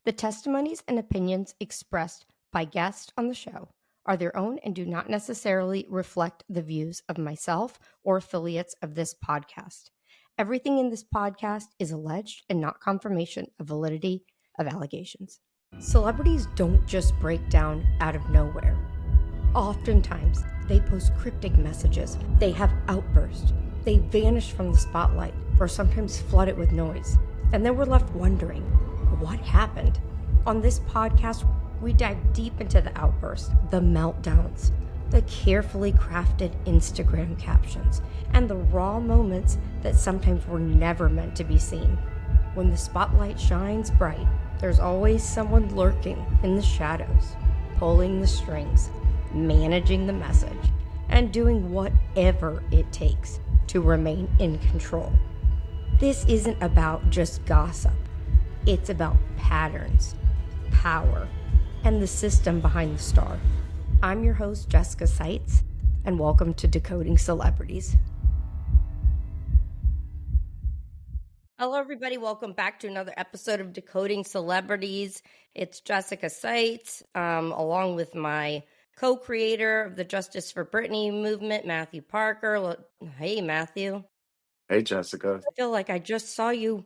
The testimonies and opinions expressed by guests on the show are their own and do not necessarily reflect the views of myself or affiliates of this podcast. Everything in this podcast is alleged and not confirmation of validity of allegations. Celebrities don't just break down out of nowhere. Oftentimes, they post cryptic messages, they have outbursts, they vanish from the spotlight, or sometimes flood it with noise. And then we're left wondering, what happened? On this podcast, we dive deep into the outbursts, the meltdowns, the carefully crafted Instagram captions, and the raw moments that sometimes were never meant to be seen. When the spotlight shines bright, there's always someone lurking in the shadows, pulling the strings, managing the message, and doing whatever it takes to remain in control. This isn't about just gossip. It's about patterns, power, and the system behind the star. I'm your host, Jessica Seitz, and welcome to Decoding Celebrities. Hello, everybody. Welcome back to another episode of Decoding Celebrities. It's Jessica Seitz, along with my co-creator of the Justice for Britney movement, Matthew Parker. Hey, Matthew. Hey, Jessica. I feel like I just saw you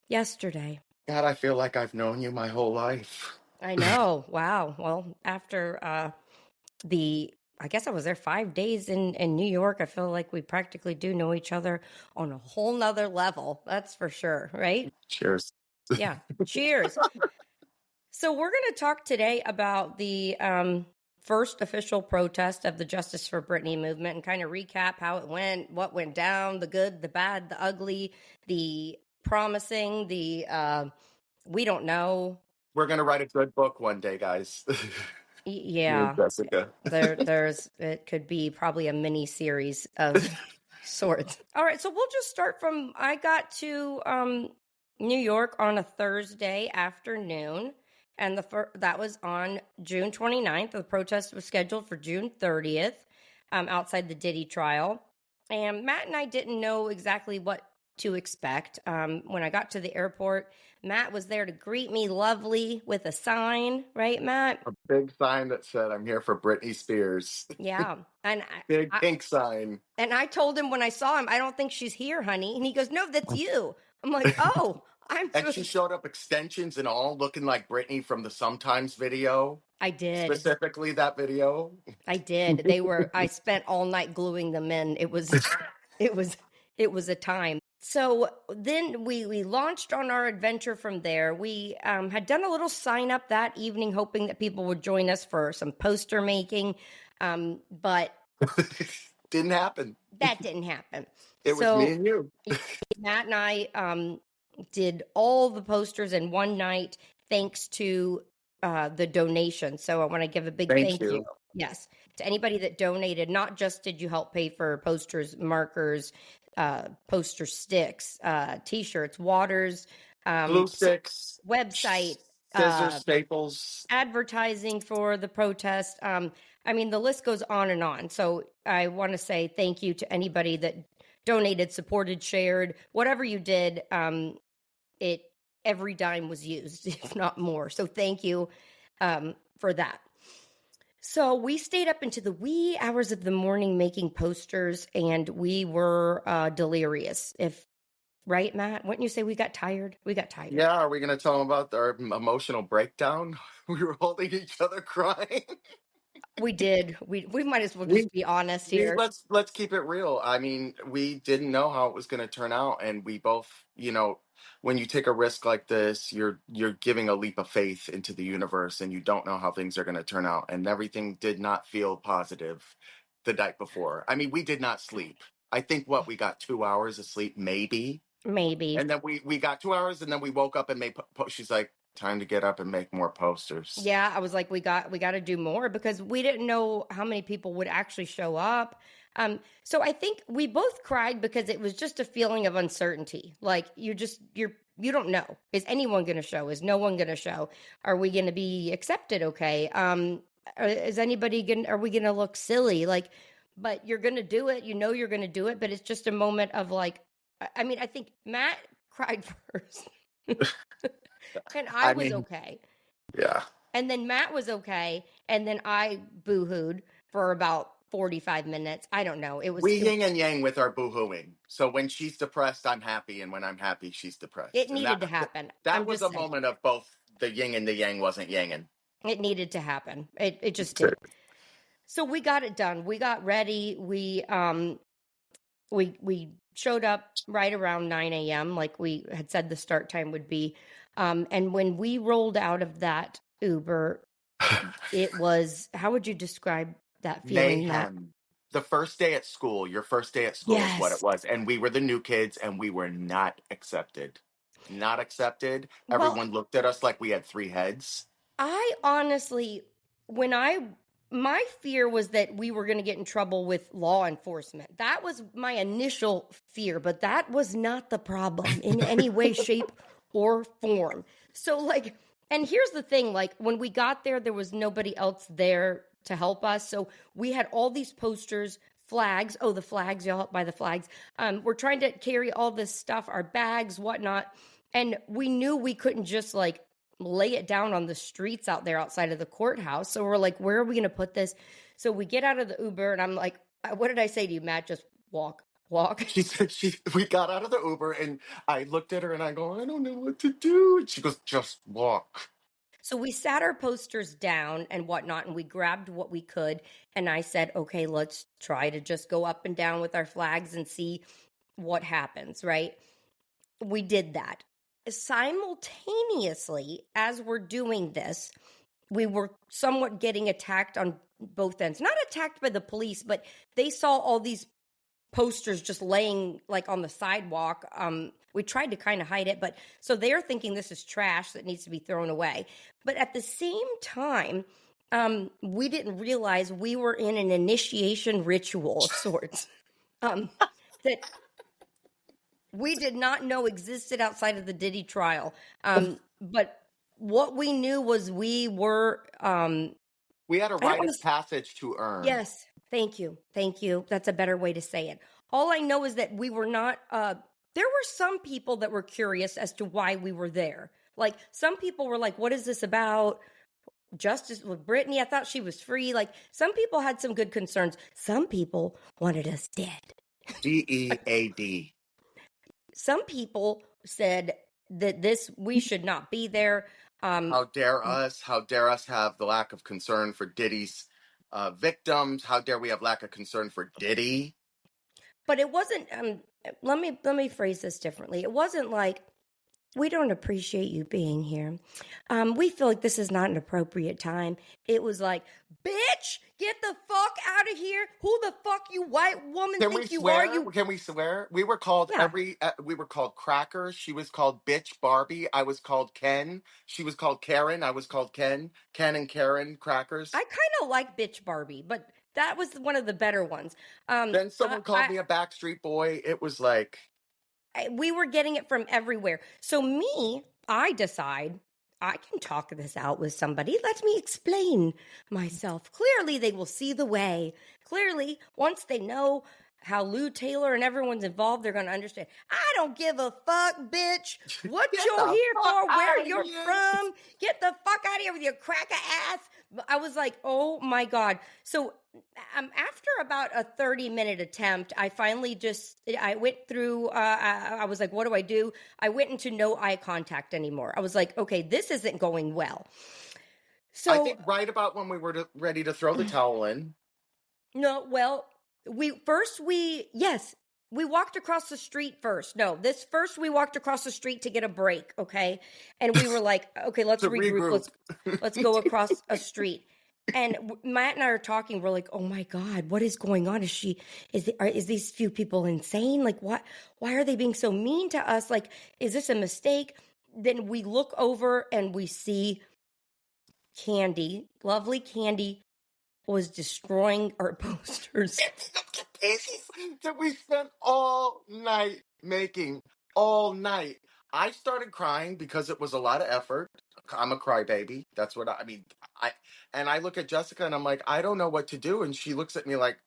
yesterday. God, I feel like I've known you my whole life. I know. Wow. Well, after I guess I was there 5 days in New York. I feel like we practically do know each other on a whole nother level. That's for sure, right? Cheers. Yeah. Cheers. So we're going to talk today about the first official protest of the Justice for Britney movement and kind of recap how it went, what went down, the good, the bad, the ugly, the promising, the we don't know. We're going to write a good book one day, guys. Yeah. Jessica. There's it could be probably a mini series of sorts. All right, so we'll just start from I got to New York on a Thursday afternoon, and that was on June 29th. The protest was scheduled for June 30th, outside the Diddy Trial. And Matt and I didn't know exactly what to expect. When I got to the airport, Matt was there to greet me lovely with a sign, right, Matt? A big sign that said, I'm here for Britney Spears. Yeah. And Big pink sign. And I told him when I saw him, I don't think she's here, honey. And he goes, no, that's you. I'm like, oh, And she showed up extensions and all looking like Britney from the Sometimes video. I did. Specifically that video. I did. I spent all night gluing them in. It was a time. So then we launched on our adventure from there. We had done a little sign up that evening, hoping that people would join us for some poster making. But didn't happen. That didn't happen. It was me and you. Matt and I did all the posters in one night, thanks to the donation. So I want to give a big thank you. Yes, to anybody that donated. Not just did you help pay for posters, markers, poster sticks, T-shirts, waters, glue sticks, website, scissors, staples, advertising for the protest. I mean, the list goes on and on. So I want to say thank you to anybody that donated, supported, shared, whatever you did. Every dime was used, if not more. So thank you for that. So we stayed up into the wee hours of the morning making posters, and we were delirious. Right, Matt? Wouldn't you say we got tired? We got tired. Yeah, are we going to tell them about our emotional breakdown? We were holding each other crying. We did. We might as well just be honest here. Let's keep it real. I mean, we didn't know how it was going to turn out, and we both, when you take a risk like this, you're giving a leap of faith into the universe, and you don't know how things are going to turn out, and everything did not feel positive the night before. I mean, we did not sleep. I think we got 2 hours of sleep, maybe. And then we got 2 hours, and then we woke up and made. She's like, time to get up and make more posters. Yeah, I was like, we got to do more because we didn't know how many people would actually show up. So I think we both cried because it was just a feeling of uncertainty. Like you don't know. Is anyone going to show? Is no one going to show? Are we going to be accepted? Okay. Is anybody are we going to look silly? Like, but you're going to do it. You know, you're going to do it. But it's just a moment of like, I mean, I think Matt cried first. And I I was mean, okay. yeah. And then Matt was okay. And then I boo-hooed for about 45 minutes. I don't know. We yin and yang with our boohooing. So when she's depressed, I'm happy, and when I'm happy, she's it depressed. And needed to happen. that I'm was just a saying. moment of both the yin and the yang wasn't yanging. It needed to happen. It just So, did. So we got it done. We got ready. We showed up right around 9 a.m. like we had said the start time would be. And when we rolled out of that Uber, it was, how would you describe that feeling, Matt? mayhem. The first day at school, your first day at school is what it Yes. was. And we were the new kids and we were not accepted. Not accepted. Well, Everyone looked at us like we had three heads. I honestly, when I, my fear was that we were going to get in trouble with law enforcement. That was my initial fear, but that was not the problem in any way, shape, or form. So, like, and here's the thing, like, when we got there, there was nobody else there to help us. So we had all these posters, flags. Oh, the flags, y'all help buy the flags. We're trying to carry all this stuff, our bags, whatnot. And we knew we couldn't just like lay it down on the streets out there outside of the courthouse. So we're like, where are we going to put this? So we get out of the Uber and I'm like, what did I say to you, Matt? Just walk, walk. She said we got out of the Uber and I looked at her and I go, I don't know what to do. And she goes, just walk. So we sat our posters down and whatnot, and we grabbed what we could. And I said, okay, let's try to just go up and down with our flags and see what happens, right? We did that. Simultaneously, as we're doing this, we were somewhat getting attacked on both ends. Not attacked by the police, but they saw all these posters just laying like on the sidewalk. We tried to kind of hide it, but so they're thinking this is trash that needs to be thrown away. But at the same time, we didn't realize we were in an initiation ritual of sorts that we did not know existed outside of the Diddy trial. But what we knew was we were, We had a I don't rite want of to, passage to earn. yes, thank you. Thank you. That's a better way to say it. All I know is that we were not, there were some people that were curious as to why we were there. Like, some people were like, what is this about? Justice with Britney. I thought she was free. Like, some people had some good concerns. Some people wanted us dead. DEAD. Some people said that we should not be there. How dare us? How dare us have the lack of concern for Diddy's victims? How dare we have lack of concern for Diddy? But it wasn't. Let me phrase this differently. It wasn't like, we don't appreciate you being here. We feel like this is not an appropriate time. It was like, bitch, get the fuck out of here. Who the fuck you white woman Can we think you are? swear? Can we swear? We were called Yeah. we were called Cracker. She was called Bitch Barbie. I was called Ken. She was called Karen. I was called Ken. Ken and Karen Crackers. I kind of like Bitch Barbie, but that was one of the better ones. Then someone called me a Backstreet Boy. It was like, We were getting it from everywhere. So I decide I can talk this out with somebody. Let me explain myself. Clearly, they will see the way. Clearly, once they know how Lou Taylor and everyone's involved, they're going to understand. I don't give a fuck, bitch. What get you're the here fuck for, where out of you're here. from. Get the fuck out of here with your cracker ass. I was like, oh my God. So after about a 30-minute attempt, I finally I went through, I was like, what do I do? I went into no eye contact anymore. I was like, okay, this isn't going well. I So, think right about when we were ready to throw the towel in. no, well, yes, we walked across the street first. No, this first we walked across the street to get a break, okay? And we were like, okay, let's To regroup. regroup. Let's go across a street. And Matt and I are talking. We're like, "Oh my God, what is going on? Is these few people insane? Like, what? Why are they being so mean to us? Like, is this a mistake?" Then we look over and we see Candy, lovely Candy, was destroying our posters. That we spent all night making. All night. I started crying because it was a lot of effort. I'm a crybaby. That's what I mean. I and I look at Jessica and I'm like, I don't know what to do. And she looks at me like,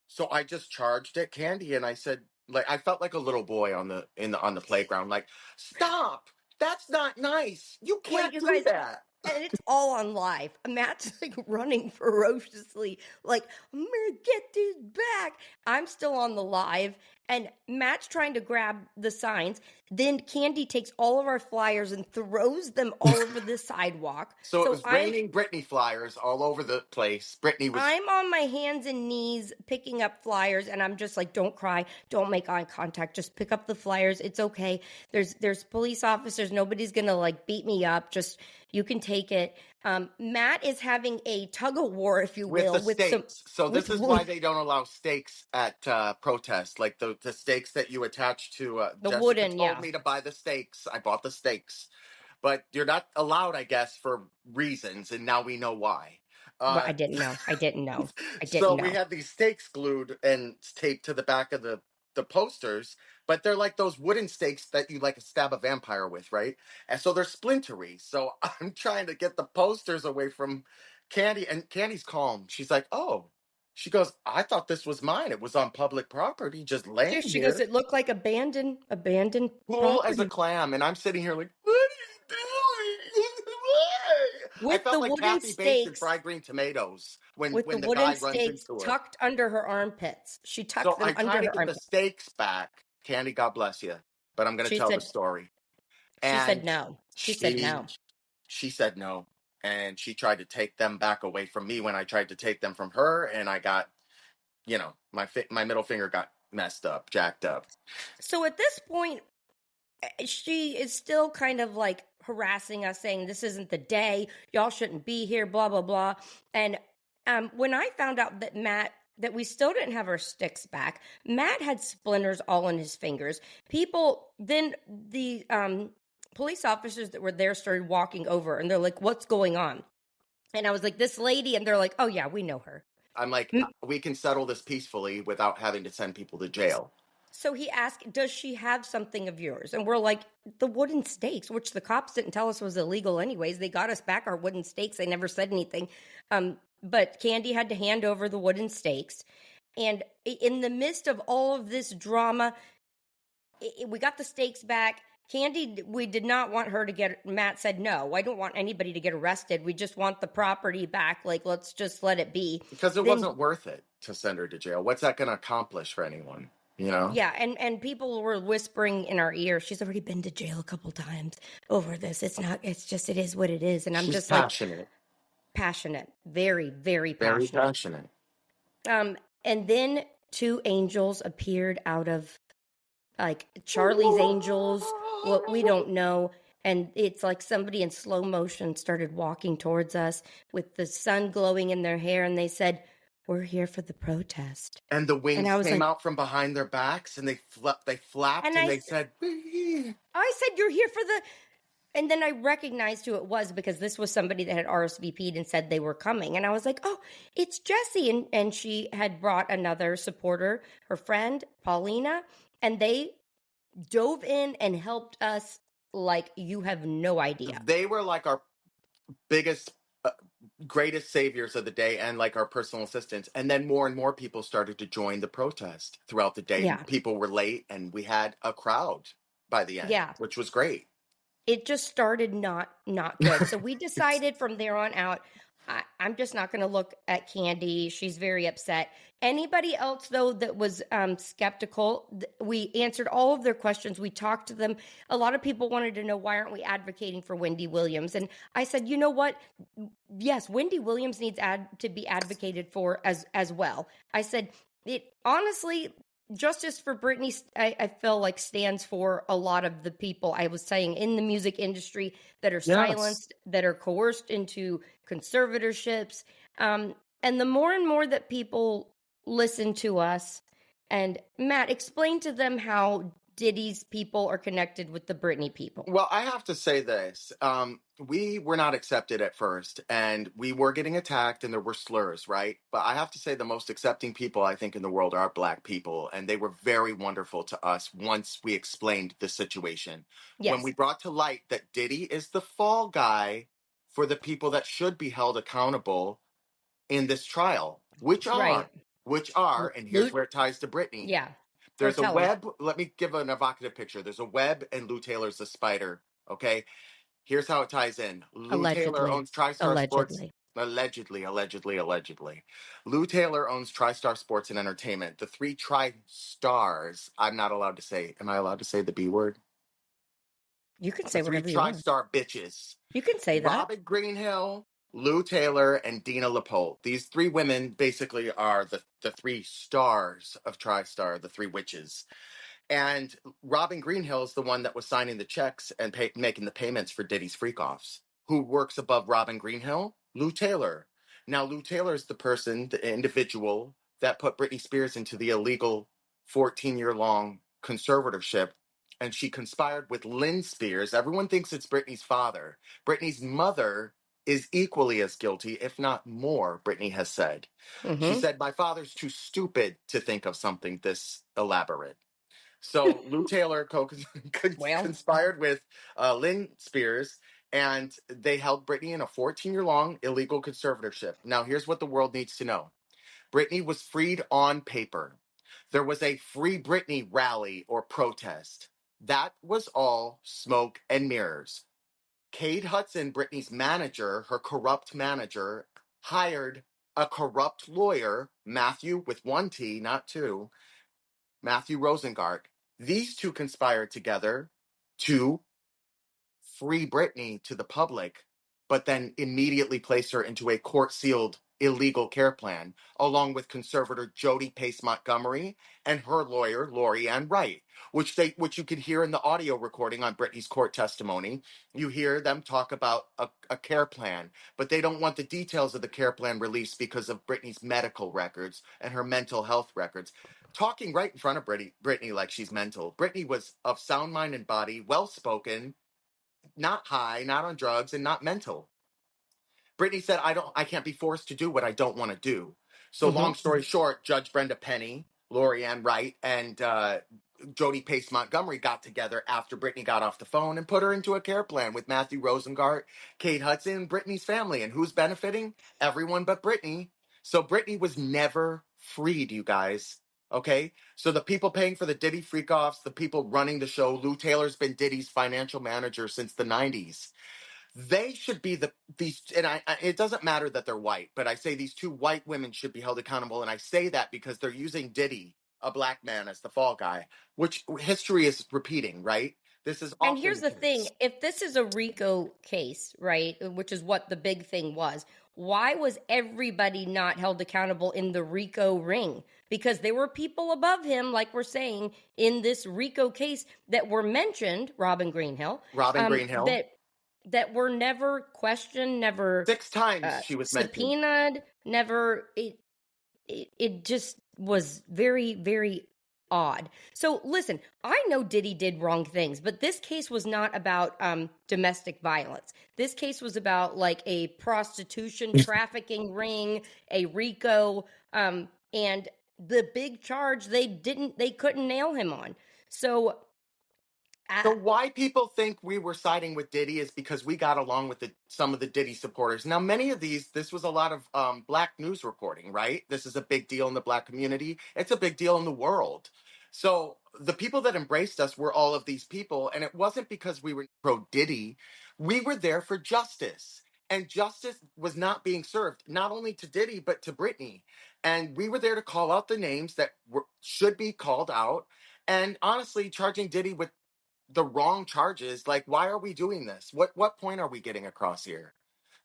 so I just charged at Candy and I said, like, I felt like a little boy on the playground, like, stop. That's not nice. You Wait, can't you do guys, that. and it's all on live. Matt's like running ferociously, like, I'm gonna get this back. I'm still on the live, and Matt's trying to grab the signs. Then Candy takes all of our flyers and throws them all over the sidewalk. So it So was I'm raining Britney flyers all over the place. Britney was. I'm on my hands and knees picking up flyers, and I'm just like, don't cry, don't make eye contact, just pick up the flyers. It's okay. There's police officers. Nobody's gonna like beat me up. Just you can take it. Matt is having a tug of war, if you With the will, stakes. So this with is why they don't allow stakes at protests, like the stakes that you attach to. the Jessica wooden. told Yeah, me to buy the stakes. I bought the stakes, but you're not allowed, I guess, for reasons, and now we know why. right. Uh, I didn't know. I didn't know. I didn't so we know. had these stakes glued and taped to the back of the posters, but they're like those wooden stakes that you like stab a vampire with, right? And so they're splintery. So I'm trying to get the posters away from Candy, and Candy's calm. She's like, "Oh," she goes, "I thought this was mine. It was on public property, just Yeah, laying she goes. here, It looked like abandoned cool as a property clam." And I'm sitting here like, "What are you doing? Why?" I with felt the like wooden Kathy Bates in stakes Fried Green Tomatoes when with the the wooden guy runs stakes into her. tucked under her armpits. She So tucked them I'm under trying to her get the armpits. stakes back. Candy, God bless you. But I'm going to She tell the said story. she said And no. She said she no. she said no. And she tried to take them back away from me when I tried to take them from her. And I got, my middle finger got messed up, jacked up. So at this point, she is still kind of like harassing us, saying this isn't the day. Y'all shouldn't be here. Blah blah blah. And when I found out that we still didn't have our sticks back, Matt had splinters all in his fingers. Then the police officers that were there started walking over, and they're like, "What's going on?" And I was like, "This lady," and they're like, "Oh yeah, we know her." I'm like, we can settle this peacefully without having to send people to jail. So he asked, "Does she have something of yours?" And we're like, "The wooden stakes," which the cops didn't tell us was illegal anyways. They got us back our wooden stakes. They never said anything. But Candy had to hand over the wooden stakes. And in the midst of all of this drama, we got the stakes back. Candy, we did not want her to get, Matt said, no, I don't want anybody to get arrested. We just want the property back. Like, let's just let it be. Because it Then wasn't worth it to send her to jail. What's that going to accomplish for anyone? You know? yeah, and people were whispering in our ear, she's already been to jail a couple times over this. It's just, it is what it is. And I'm She's just like, passionate. passionate, very, very Very passionate. passionate. And then two angels appeared out of like Charlie's Angels, what we don't know. And it's like somebody in slow motion started walking towards us with the sun glowing in their hair. And they said, we're here for the protest. And the And wings I was came like, out from behind their backs, and they flapped, and and they said, I said, you're here for the, and then I recognized who it was because this was somebody that had RSVP'd and said they were coming. And I was like, oh, it's Jessie. And she had brought another supporter, her friend, Paulina, and they dove in and helped us like you have no idea. they were like our biggest, greatest saviors of the day, and like our personal assistants. And then more and more people started to join the protest throughout the day. Yeah. People were late, and we had a crowd by the end, Yeah. which was great. It just started not good. So we decided from there on out, I'm just not going to look at Candy. She's very upset. Anybody else though that was skeptical, we answered all of their questions. We talked to them. A lot of people wanted to know why aren't we advocating for Wendy Williams? And I said, you know what? Yes, Wendy Williams needs to be advocated for as well. I said it honestly. Justice for Britney, I feel like stands for a lot of the people I was saying in the music industry that are silenced, that are coerced into conservatorships. And the more and more that people listen to us, and Matt, explain to them how Diddy's people are connected with the Britney people. Well, I have to say this. We were not accepted at first, and we were getting attacked, and there were slurs, right? But I have to say the most accepting people I think in the world are Black people, and they were very wonderful to us once we explained the situation. When we Yes, brought to light that Diddy is the fall guy for the people that should be held accountable in this trial, right. and here's where it ties to Britney. Yeah. Or There's a tell them. web. Let me give an evocative picture. There's a web, and Lou Taylor's the spider Okay. Here's how it ties in. Lou Taylor Allegedly. owns TriStar Sports. Allegedly. Allegedly. Lou Taylor owns TriStar Sports and Entertainment. The three TriStars, I'm not allowed to say. Am I allowed to say the B word? You can The say three whatever you want. TriStar bitches. You can say that. Robin Greenhill, Lou Taylor, and Dina LaPolte. These three women basically are the three stars of TriStar, the three witches. And Robin Greenhill is the one that was signing the checks and making the payments for Diddy's freak-offs. Who works above Robin Greenhill? Lou Taylor. Now, Lou Taylor is the person, the individual that put Britney Spears into the illegal 14-year-long conservatorship. And she conspired with Lynn Spears. Everyone thinks it's Britney's father. Britney's mother is equally as guilty, if not more, Britney has said. She Mm-hmm. said, my father's too stupid to think of something this elaborate. So Lou Taylor Well, conspired with Lynn Spears, and they held Britney in a 14-year-long illegal conservatorship. Now, here's what the world needs to know. Britney was freed on paper. There was a Free Britney rally or protest. That was all smoke and mirrors. Cade Hudson, Britney's manager, her corrupt manager, hired a corrupt lawyer, Matthew with one T, not two, Matthew Rosengart. These two conspired together to free Britney to the public, but then immediately place her into a court-sealed illegal care plan, along with conservator Jody Pace Montgomery and her lawyer Lori Ann Wright, which you could hear in the audio recording on Britney's court testimony. You hear them talk about a care plan, but they don't want the details of the care plan released because of Britney's medical records and her mental health records. Talking right in front of Britney like she's mental. Britney was of sound mind and body, well spoken, not high, not on drugs, and not mental. Brittany said, I can't be forced to do what I don't want to do. So mm-hmm. long story short, Judge Brenda Penny, Lori Ann Wright, and Jody Pace Montgomery got together after Brittany got off the phone and put her into a care plan with Matthew Rosengart, Kate Hudson, and Brittany's family. And who's benefiting? Everyone but Brittany. So Brittany was never freed, you guys. Okay? So the people paying for the Diddy freak-offs, the people running the show, Lou Taylor's been Diddy's financial manager since the 90s. They should be these, and it doesn't matter that they're white, but I say these two white women should be held accountable. And I say that because they're using Diddy, a black man, as the fall guy, which history is repeating, right? This is And often here's the the thing, case. if this is a RICO case, right, which is what the big thing was, why was everybody not held accountable in the RICO ring? Because there were people above him, like we're saying, in this RICO case that were mentioned, Robin Greenhill, Robin um, Greenhill, that that were never questioned, never 6 times she was mentioned. subpoenaed, never. It just was very, very odd. So listen, I know Diddy did wrong things, but this case was not about domestic violence. This case was about like a prostitution trafficking ring, a RICO, and the big charge they couldn't nail him on. So So I, why people think we were siding with Diddy is because we got along with some of the Diddy supporters. Now, many of this was a lot of black news reporting, right? This is a big deal in the black community. It's a big deal in the world. So the people that embraced us were all of these people, and it wasn't because we were pro Diddy. We were there for justice, and justice was not being served, not only to Diddy but to Britney. And we were there to call out the names that should be called out. And honestly, charging Diddy with the wrong charges. Like, why are we doing this? What point are we getting across here?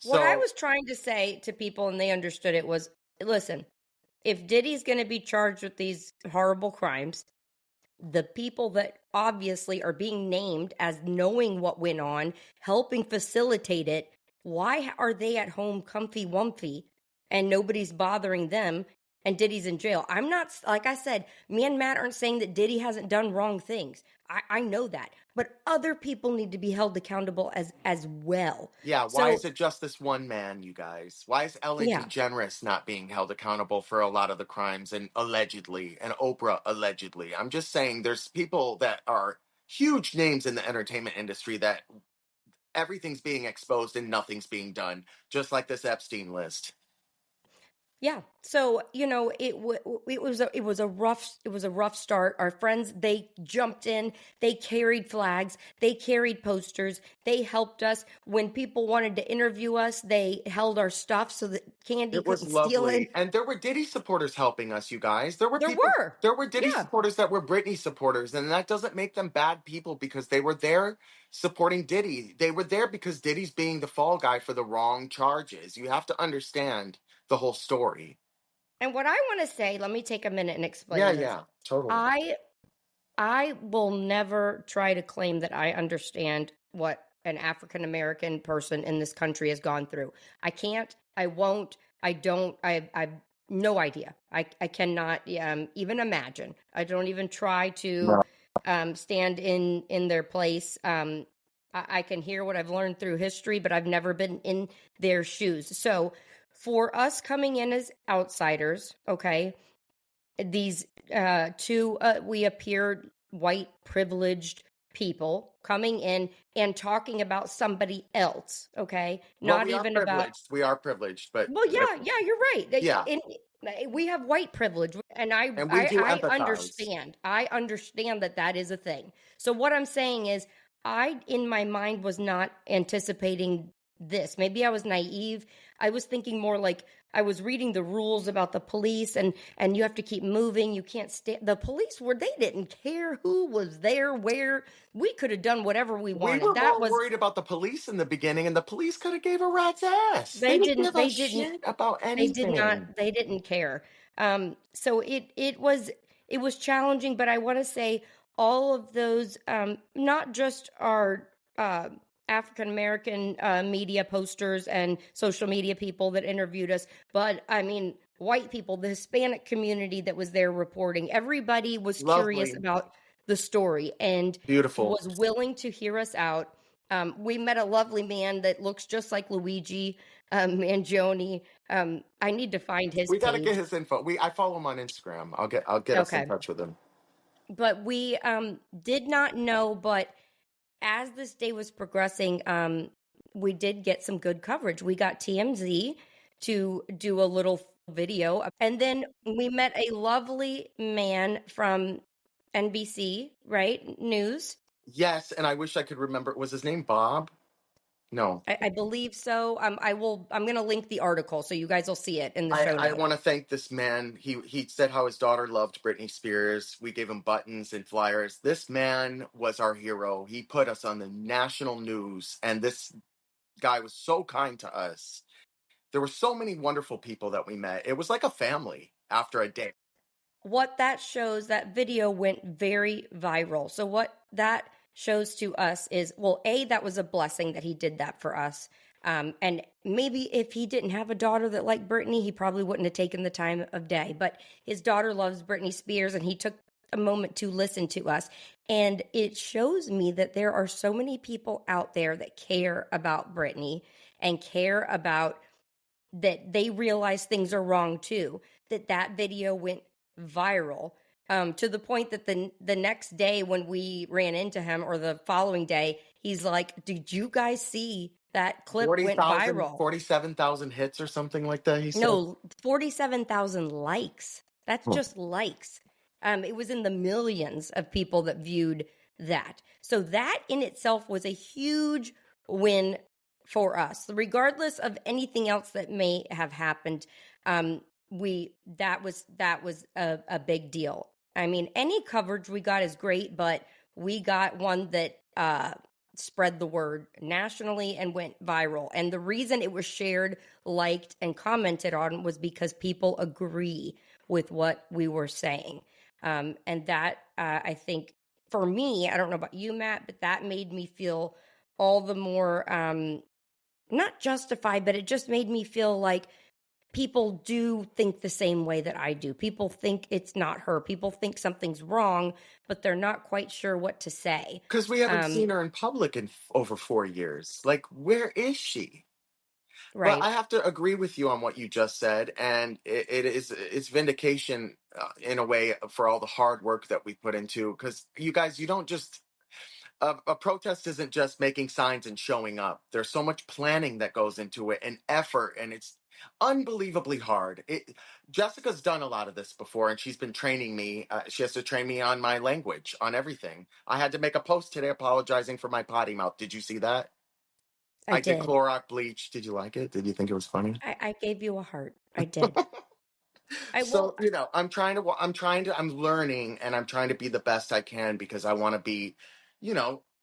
what I So was trying to say to people, and they understood it, was listen, if Diddy's going to be charged with these horrible crimes, the people that obviously are being named as knowing what went on, helping facilitate it, why are they at home comfy wumpy and nobody's bothering them and Diddy's in jail? I'm not, like I said, me and Matt aren't saying that Diddy hasn't done wrong things. I know that. But other people need to be held accountable as well. yeah, why So, is it just this one man, you guys? Why is Ellen yeah. DeGeneres not being held accountable for a lot of the crimes and allegedly, and Oprah allegedly? I'm just saying there's people that are huge names in the entertainment industry that everything's being exposed and nothing's being done, just like this Epstein list. Yeah. So, it was a rough start. Our friends, they jumped in, they carried flags, they carried posters, they helped us. When people wanted to interview us, they held our stuff so that Candy It was couldn't steal it. lovely. And there were Diddy supporters helping us, you guys. There were. There were Diddy Yeah. supporters that were Britney supporters, and that doesn't make them bad people because they were there supporting Diddy. They were there because Diddy's being the fall guy for the wrong charges. You have to understand the whole story. And what I want to say, let me take a minute and Yeah, explain this. yeah, totally. I I will never try to claim that I understand what an African American person in this country has gone through. I can't, I won't, I don't, I've no idea. I cannot even imagine. I don't even try to No. stand in their place. I can hear what I've learned through history, but I've never been in their shoes. So for us coming in as outsiders, okay, these two we appeared white privileged people coming in and talking about somebody else, okay, Well, not we are even about. privileged. We are privileged, but Well, yeah, you're right. yeah, We have white privilege, and I, and we I, do I empathize. understand. I understand that that is a thing. So what I'm saying is, I, in my mind, was not anticipating this. Maybe I was naive. I was thinking more like I was reading the rules about the police, and you have to keep moving. You can't stay. The police were they didn't care who was there, where. We could have done whatever we We wanted. were That more was worried about the police in the beginning, and the police could have gave a rat's ass. They they didn't didn't. give a They didn't. shit about They did not. anything. They didn't care. So it was challenging, but I want to say all of those, not just our African American media posters and social media people that interviewed us, but I mean white people, the Hispanic community that was there reporting. Everybody was curious Lovely, about the story and beautiful. was willing to hear us out. We met a lovely man that looks just like Luigi Mangione. I need to find his We got to get page. his info. I follow him on Instagram. I'll get us in Okay. touch with him. But we did not know, but as this day was progressing, we did get some good coverage. We got TMZ to do a little video, and then we met a lovely man from NBC, right? News. Yes, and I wish I could remember. Was his name Bob? No. I believe so. I'm going to link the article so you guys will see it in the show I notes. want to thank this man. He said how his daughter loved Britney Spears. We gave him buttons and flyers. This man was our hero. He put us on the national news, and this guy was so kind to us. There were so many wonderful people that we met. It was like a family after a day. What that shows, that video went very viral. So what that shows to us is, well, A, that was a blessing that he did that for us. And maybe if he didn't have a daughter that liked Britney, he probably wouldn't have taken the time of day. But his daughter loves Britney Spears, and he took a moment to listen to us. And it shows me that there are so many people out there that care about Britney and care about that they realize things are wrong too. That video went viral, to the point that the next day when we ran into him, or the following day, he's like, "Did you guys see that clip went 40,000, viral?" 47,000 hits or something like that, he said. No, 47,000 likes. That's Hmm. just likes. It was in the millions of people that viewed that. So that in itself was a huge win for us, regardless of anything else that may have happened. We that was a big deal. I mean, any coverage we got is great, but we got one that spread the word nationally and went viral. And the reason it was shared, liked, and commented on was because people agree with what we were saying. And that, I think, for me, I don't know about you, Matt, but that made me feel all the more not justified, but it just made me feel like people do think the same way that I do. People think it's not her. People think something's wrong, but they're not quite sure what to say. Because we haven't Um, seen her in public in over 4 years. Like, where is she? But right. I have to agree with you on what you just said, and it's vindication in a way for all the hard work that we put into. Because you guys, you don't just a protest isn't just making signs and showing up. There's so much planning that goes into it and effort, and it's unbelievably hard. Jessica's done a lot of this before, and she's been training me. She has to train me on my language, on everything. I had to make a post today apologizing for my potty mouth. Did you see that? I I did did. Clorox bleach. Did you like it? Did you think it was funny? I gave you a heart. I did. I So, will. I'm learning and I'm trying to be the best I can because I want to be,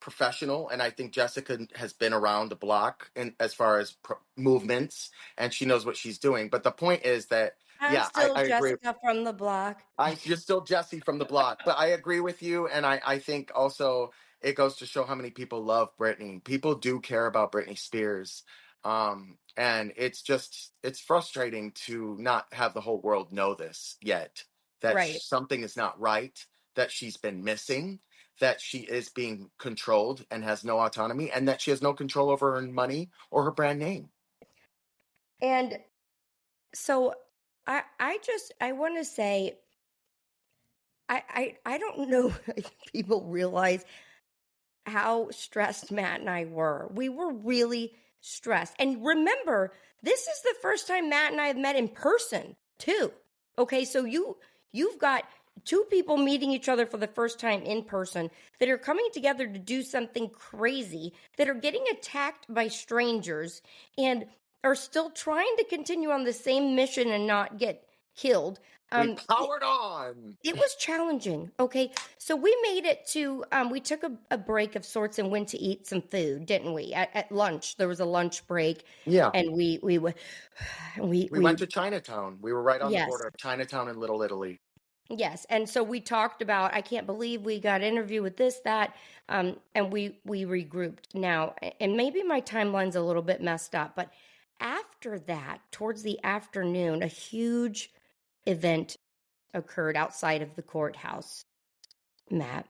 professional. And I think Jessica has been around the block in as far as movements, and she knows what she's doing. But the point is that, I'm yeah, still I agree. Jessica from the block. You're still Jesse from the block, but I agree with you, and I think also it goes to show how many people love Britney. People do care about Britney Spears, and it's frustrating to not have the whole world know this yet. That Right. something is not right. That she's been missing. That she is being controlled and has no autonomy, and that she has no control over her money or her brand name. And so I want to say I don't know if people realize how stressed Matt and I were. We were really stressed. And remember, this is the first time Matt and I have met in person, too. Okay, so you've got two people meeting each other for the first time in person that are coming together to do something crazy, that are getting attacked by strangers and are still trying to continue on the same mission and not get killed. We Um, powered on. it was challenging. Okay. So we made it to, we took a break of sorts and went to eat some food, didn't we? At lunch, there was a lunch break Yeah. and We went to Chinatown. We were right on the yes, border of Chinatown and Little Italy. yes. And so we talked about, I can't believe we got interviewed with this, that, and we regrouped now. And maybe my timeline's a little bit messed up, but after that, towards the afternoon, a huge event occurred outside of the courthouse, Matt.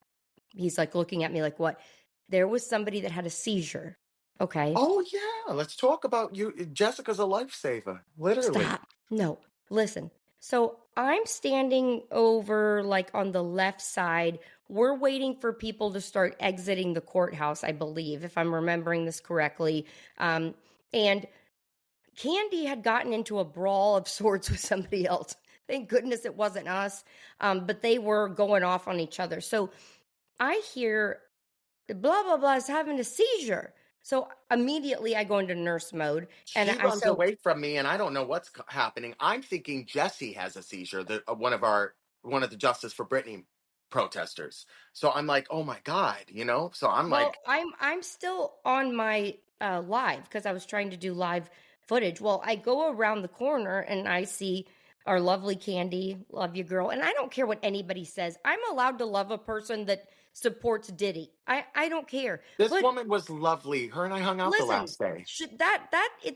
He's like looking at me like, what? There was somebody that had a seizure. Okay. Oh yeah, let's talk about you. Jessica's a lifesaver, literally. Stop. No, listen. So I'm standing over like on the left side. We're waiting for people to start exiting the courthouse, I believe, if I'm remembering this correctly. And Candy had gotten into a brawl of sorts with somebody else. Thank goodness it wasn't us. But they were going off on each other. So I hear blah blah blah is having a seizure. So immediately I go into nurse mode and She I runs so away from me, and I don't know what's happening. I'm thinking Jesse has a seizure. One of the Justice for Brittany protesters. So I'm like, oh my god, So I'm well like, I'm still on my live because I was trying to do live footage. Well, I go around the corner and I see our lovely Candy, love you girl, and I don't care what anybody says. I'm allowed to love a person that supports Diddy. I don't care. this But woman was lovely. Her and I hung out the listen, last day.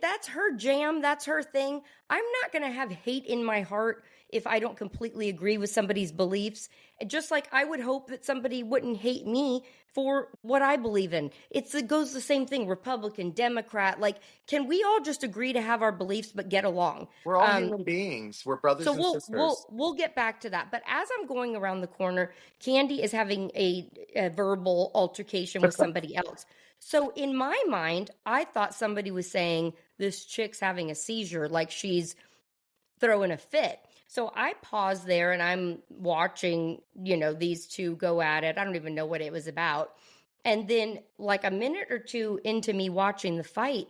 that's her jam, that's her thing. I'm not going to have hate in my heart if I don't completely agree with somebody's beliefs. Just like I would hope that somebody wouldn't hate me for what I believe in. It goes the same thing, Republican, Democrat. Like, can we all just agree to have our beliefs but get along? We're all human beings. We're brothers So and we'll sisters. we'll we'll get back to that. But as I'm going around the corner, Candy is having a verbal altercation with somebody else. So in my mind, I thought somebody was saying this chick's having a seizure, like she's throwing a fit. So I pause there and I'm watching, these two go at it. I don't even know what it was about. And then, like a minute or two into me watching the fight,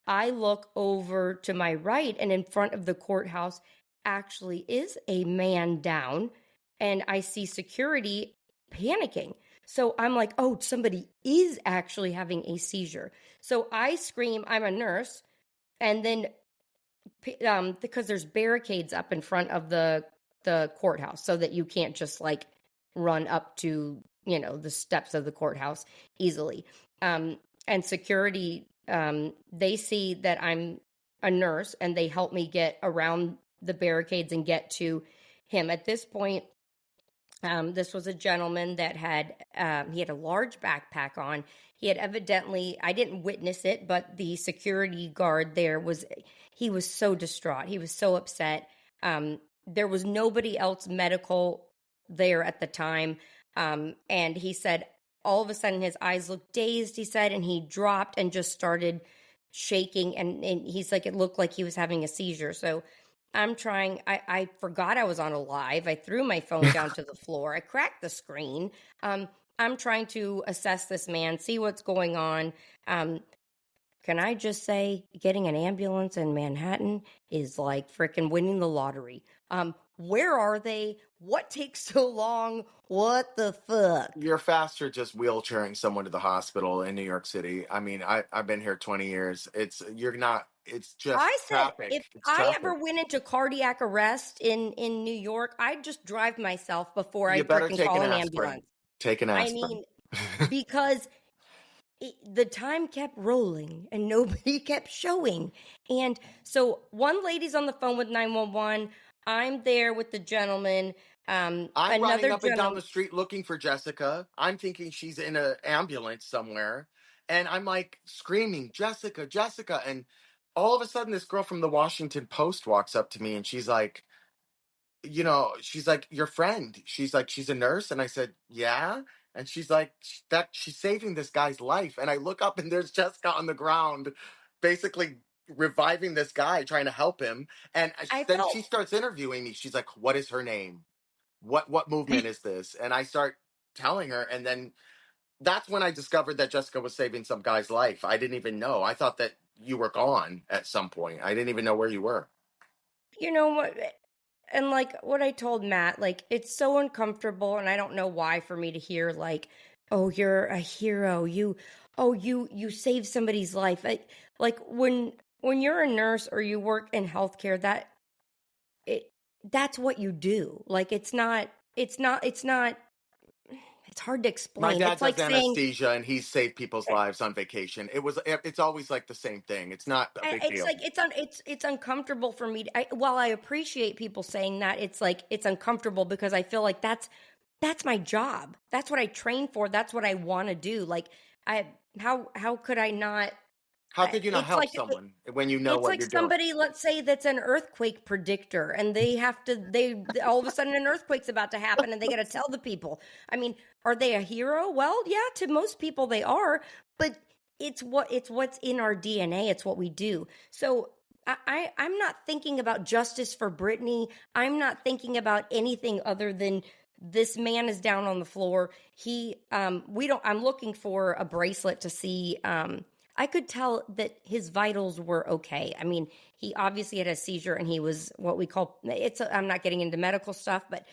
I look over to my right, and in front of the courthouse actually is a man down, and I see security panicking. So I'm like, oh, somebody is actually having a seizure. So I scream, I'm a nurse. And then, because there's barricades up in front of the courthouse so that you can't just like run up to, the steps of the courthouse easily. And security, they see that I'm a nurse and they help me get around the barricades and get to him. At this point, this was a gentleman that he had a large backpack on. He had evidently, I didn't witness it, but the security guard there he was so distraught. He was so upset. There was nobody else medical there at the time. And he said, all of a sudden his eyes looked dazed, he said, and he dropped and just started shaking. And he's like, it looked like he was having a seizure. So I'm trying, I forgot I was on a live. I threw my phone down to the floor. I cracked the screen. I'm trying to assess this man, see what's going on. Can I just say, getting an ambulance in Manhattan is like freaking winning the lottery. Where are they? What takes so long? What the fuck? You're faster just wheelchairing someone to the hospital in New York City. I mean, I've been here 20 years. You're not, it's just I said if traffic. It's I traffic. ever went into cardiac arrest in New York, I'd just drive myself before You I'd better freaking take call an an aspirin. ambulance. Take an I aspirin. mean, because the time kept rolling and nobody kept showing. And so one lady's on the phone with 911. I'm there with the gentleman. I'm running Another up and down gentleman. the street looking for Jessica. I'm thinking she's in an ambulance somewhere. And I'm like screaming, Jessica, Jessica. And all of a sudden, this girl from the Washington Post walks up to me and she's like, she's like, your friend. She's like, she's a nurse. And I said, yeah. And she's like, that she's saving this guy's life. And I look up and there's Jessica on the ground, basically reviving this guy, trying to help him. And I then she felt, starts interviewing me. She's like, what is her name? What movement is this? And I start telling her, and then that's when I discovered that Jessica was saving some guy's life. I didn't even know. I thought that you were gone at some point. I didn't even know where you were. you know what, and like what I told Matt, like it's so uncomfortable, and I don't know why for me to hear like, oh, you're a hero. You saved somebody's life. Like when you're a nurse or you work in healthcare, it that's what you do. Like it's hard to My explain. dad It's does like saying anesthesia and he's saved people's lives on vacation. It's always like the same thing. It's not a big it's deal. like it's uncomfortable for me while I appreciate people saying that, it's like it's uncomfortable because I feel like that's my job. That's what I train for. That's what I want to do. Like I how could I not How could you not it's help like someone when you know it's what like you're doing? somebody, let's say, that's an earthquake predictor, and they all of a sudden an earthquake's about to happen, and they got to tell the people. I mean, are they a hero? Well, yeah, to most people they are, but it's what's in our DNA. It's what we do. So I'm not thinking about justice for Britney. I'm not thinking about anything other than this man is down on the floor. We don't. I'm looking for a bracelet to see. I could tell that his vitals were okay. I mean, he obviously had a seizure and he was what we call I'm not getting into medical stuff, but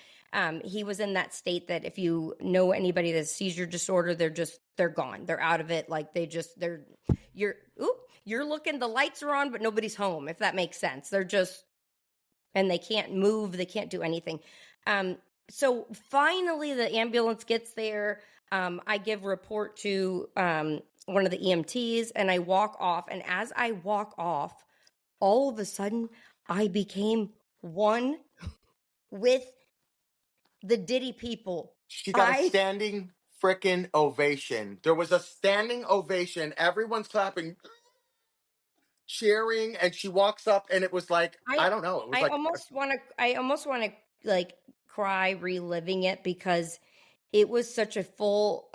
he was in that state that if you know anybody that's seizure disorder, they're gone. They're out of it. Like you're you're looking, the lights are on, but nobody's home, if that makes sense. They're just, and they can't move, they can't do anything. So finally the ambulance gets there. I give report to one of the EMTs and I walk off. And as I walk off, all of a sudden, I became one with the Diddy people. She got a I, standing frickin' ovation. There was a standing ovation. Everyone's clapping, cheering, and she walks up, and it was like, I, I don't know. It was like, I almost want to like cry reliving it because it was such a full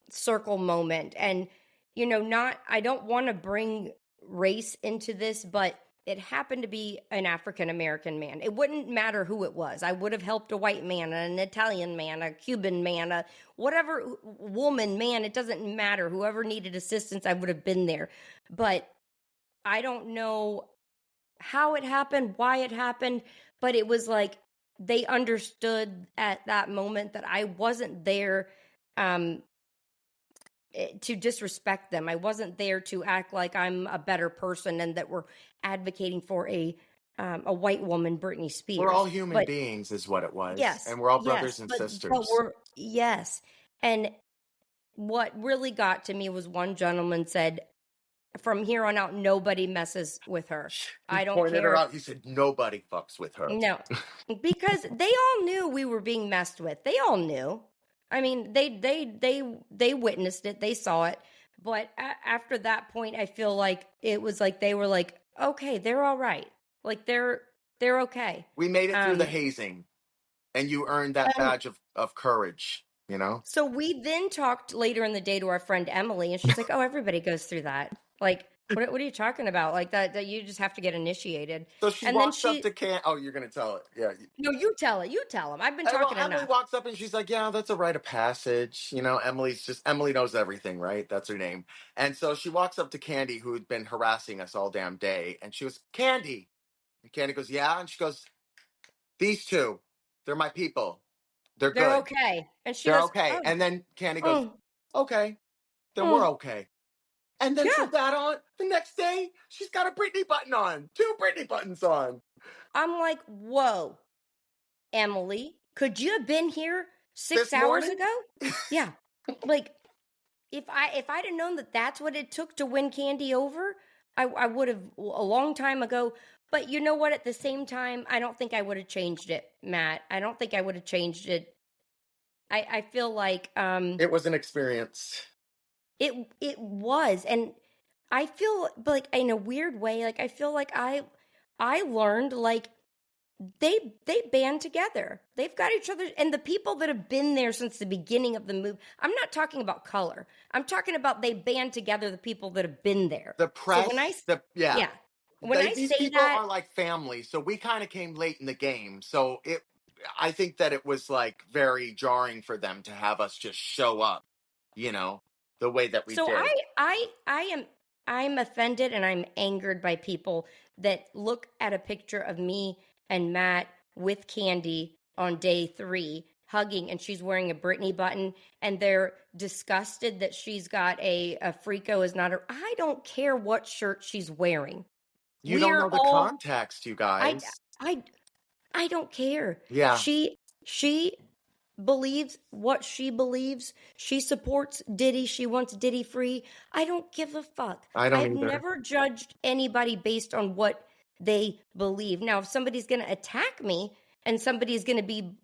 circle moment. And not, I don't want to bring race into this, but it happened to be an African American man. It wouldn't matter who it was. I would have helped a white man, an Italian man, a Cuban man, a whatever, woman, man, it doesn't matter. Whoever needed assistance, I would have been there. But I don't know how it happened, why it happened, but it was like they understood at that moment that I wasn't there um to disrespect them. I wasn't there to act like I'm a better person and that we're advocating for a white woman, Britney we're all Spears. human But beings, is what it was. yes, And we're all brothers yes, and but sisters. we're yes. And what really got to me was one gentleman said, "From here on out, nobody messes with her. He I don't pointed her care." out. He said, nobody fucks with her. No, because they all knew we were being messed with. They all knew. I mean, they witnessed it. They saw it. But after that point, I feel like it was like they were like, okay, they're all right. Like they're okay. We made it through the Um, hazing, and you earned that and badge of courage. you know? So we then talked later in the day to our friend Emily, and she's like, "Oh, everybody goes through that. Like, what are you talking about? Like that you just have to get initiated." So she And then walks up she, to Oh, you're gonna tell it. Yeah. no, you tell it. You tell him. I've been Well, talking Emily enough. walks up and she's like, "Yeah, that's a rite of passage." Emily knows everything, right? That's her name. And so she walks up to Candy, who'd been harassing us all damn day, and she goes, "Candy." And Candy goes, "Yeah." And she goes, "These two, they're my people. They're They're good. okay. And she They're goes, okay." "Oh, And then Candy goes, mm, "Okay, then we're mm, okay." And then from yeah." that on, the next day, she's got a Britney button on, two Britney buttons on. I'm like, "Whoa, Emily, could you have been here six This hours morning, ago?" Yeah, like if I'd have known that that's what it took to win Candy over, I would have a long time ago. But you know what? At the same time, I don't think I would have changed it, Matt. I don't think I would have changed it. I feel like it was an experience. it was, and I feel like in a weird way, like I feel like I learned like they band together. They've got each other, and the people that have been there since the beginning of the movie. I'm not talking about color. I'm talking about they band together the people that have been there. The So press, yeah, yeah, when I these say people that, are like family. So we kind of came late in the game. I think that it was like very jarring for them to have us just show up, you know, the way that we so did. I'm offended and I'm angered by people that look at a picture of me and Matt with Candy on day 3 hugging, and she's wearing a Britney button, and they're disgusted that she's got a Frico is not a. I don't care what shirt she's wearing. You don't We're know the all context, you I guys. I I don't care. Yeah, She believes what she believes. She supports Diddy. She wants Diddy free. I don't give a fuck. I don't I've either. never judged anybody based on what they believe. Now, if somebody's going to attack me and somebody's going to be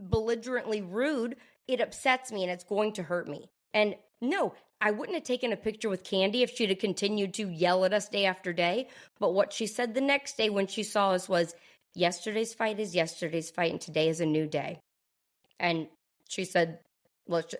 belligerently rude, it upsets me and it's going to hurt me. And no, I wouldn't have taken a picture with Candy if she'd have continued to yell at us day after day. But what she said the next day when she saw us was, yesterday's fight is yesterday's fight, and today is a new day. And she said,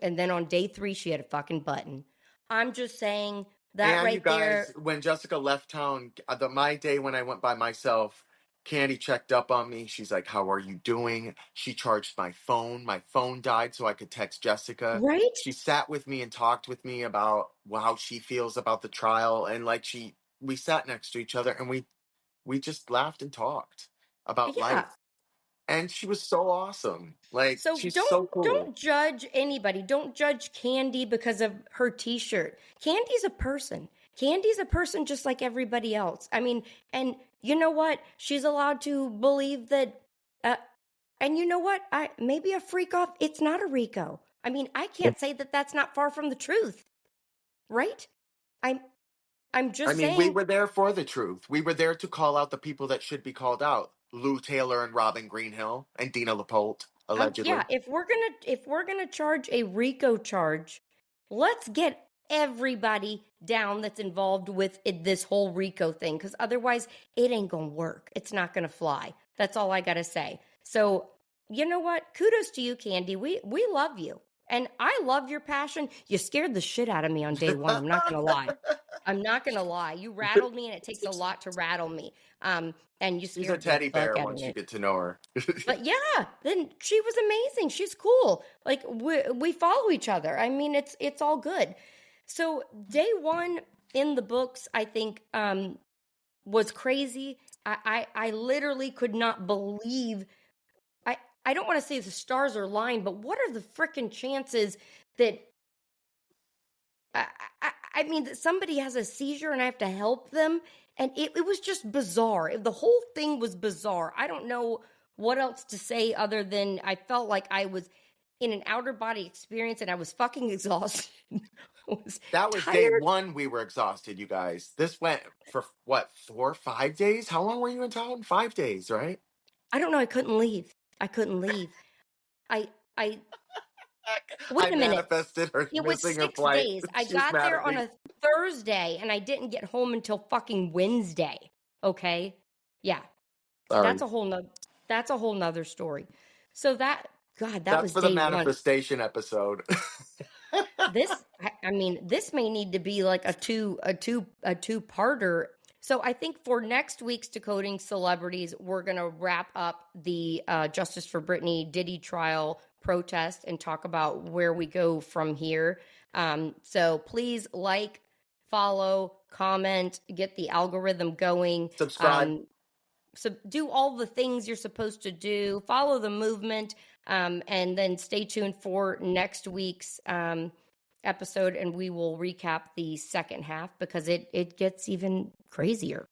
and then on day 3, she had a fucking button. I'm just saying that And you right there. guys, when Jessica left town, my day when I went by myself, Candy checked up on me. She's like, "How are you doing?" She charged my phone. My phone died so I could text Jessica. Right? She sat with me and talked with me about how she feels about the trial, and like we sat next to each other and we just laughed and talked about Yeah. life. And she was so awesome. Like So she's don't so cool. don't judge anybody. Don't judge Candy because of her t-shirt. Candy's a person. Candy's a person just like everybody else. I mean, and you know what? She's allowed to believe that and you know what? I maybe a freak off, it's not a Rico. I mean, I can't say that that's not far from the truth, right? I'm I'm I just mean, we saying. were there for the truth. We were there to call out the people that should be called out. Lou Taylor and Robin Greenhill and Dina LaPolte, Yeah, allegedly. if we're gonna charge a RICO charge, let's get everybody down that's involved with this whole RICO thing, because otherwise it ain't gonna work. It's not gonna fly. That's all I gotta say. So you know what? Kudos to you, Candy. We love you, and I love your passion. You scared the shit out of me on day 1. I'm not gonna lie. I'm not gonna lie. You rattled me, and it takes a lot to rattle me. And you She's a scared the teddy fuck bear out of once you me. get to know her. But yeah, then she was amazing. She's cool. Like we follow each other. I mean, it's all good. So day 1 in the books, I think, was crazy. I literally could not believe. I don't want to say the stars are aligned, but what are the freaking chances that I, I mean that somebody has a seizure and I have to help them? And it was just bizarre. The whole thing was bizarre. I don't know what else to say other than I felt like I was in an outer body experience and I was fucking exhausted. I was That was day tired. one. We were exhausted, you guys. This went for what, 4, 5 days? How long were you in town? 5 days, right? I don't know. I couldn't leave. I couldn't leave. I I wait a minute. manifested her It was missing her 6 flight. days. I She's got mad there at on me. a Thursday and I didn't get home until fucking Wednesday. Okay? Yeah. Sorry. That's a whole nother story. So God, that That's was for the day one. manifestation episode. I mean, this may need to be like a two-parter. So I think for next week's Decoding Celebrities, we're gonna wrap up the Justice for Britney Diddy Trial protest and talk about where we go from here. So please like, follow, comment, get the algorithm going. Subscribe. So do all the things you're supposed to do, follow the movement, and then stay tuned for next week's episode, and we will recap the second half because it gets even crazier.